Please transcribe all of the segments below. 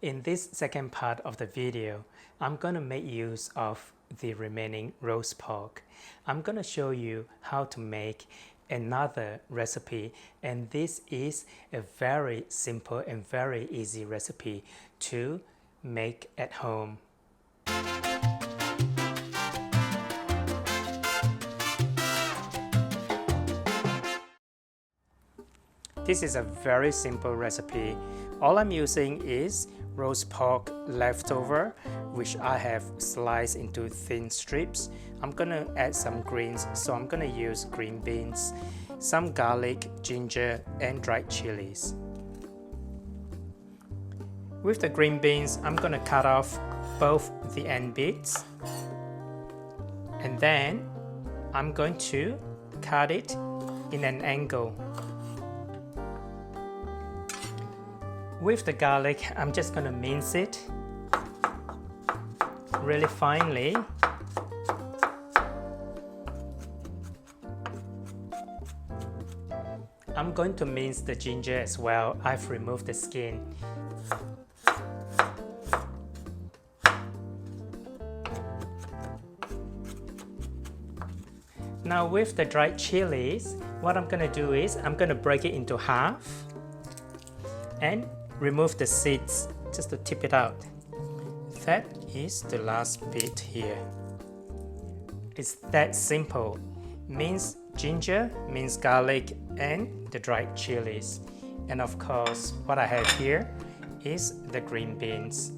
In this second part of the video, I'm going to make use of the remaining roast pork. I'm going to show you how to make another recipe, and this is a very simple and very easy recipe to make at home. This is a very simple recipe. All I'm using is roast pork leftover, which I have sliced into thin strips. I'm gonna add some greens, so I'm gonna use green beans, some garlic, ginger, and dried chilies. With the green beans, I'm gonna cut off both the end bits, and then I'm going to cut it in an angle. With the garlic, I'm just going to mince it really finely. I'm going to mince the ginger as well. I've removed the skin. Now with the dried chilies, what I'm going to do is I'm going to break it into half and remove the seeds just to tip it out. That is the last bit here. It's that simple. Mince ginger, mince garlic, and the dried chilies. And of course, what I have here is the green beans.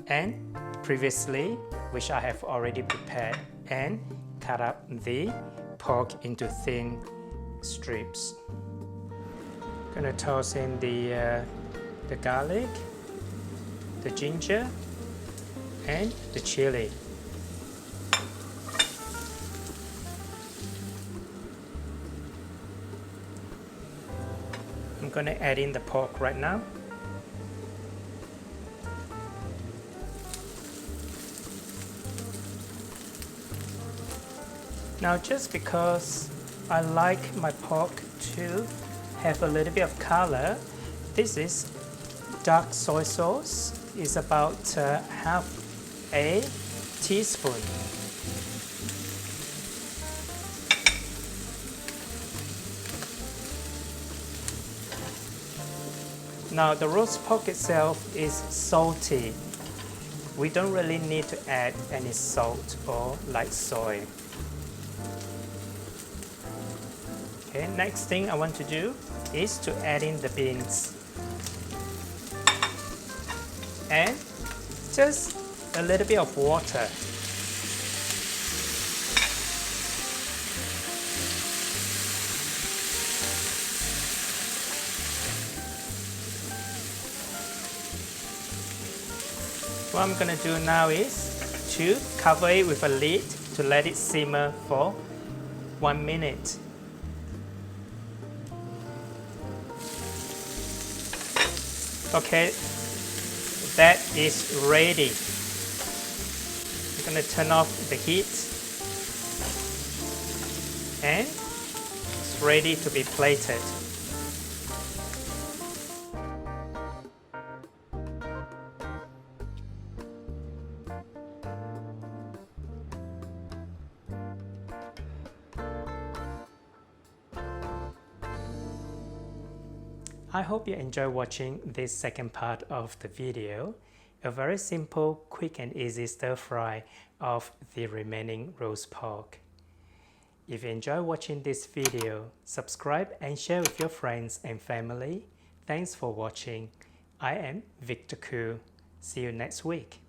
And previously, which I have already prepared and cut up the pork into thin strips. Gonna toss in the garlic, the ginger, and the chili. I'm going to add in the pork right now. Now just because I like my pork to have a little bit of color, this is dark soy sauce. Is about half a teaspoon. Now the roast pork itself is salty. We don't really need to add any salt or light soy. Okay, next thing I want to do is to add in the beans. And just a little bit of water. What I'm going to do now is to cover it with a lid to let it simmer for 1 minute. Okay. That is ready. I'm going to turn off the heat and it's ready to be plated. I hope you enjoy watching this second part of the video, a very simple, quick and easy stir fry of the remaining roast pork. If you enjoy watching this video, subscribe and share with your friends and family. Thanks for watching. I am Victor Khoo. See you next week.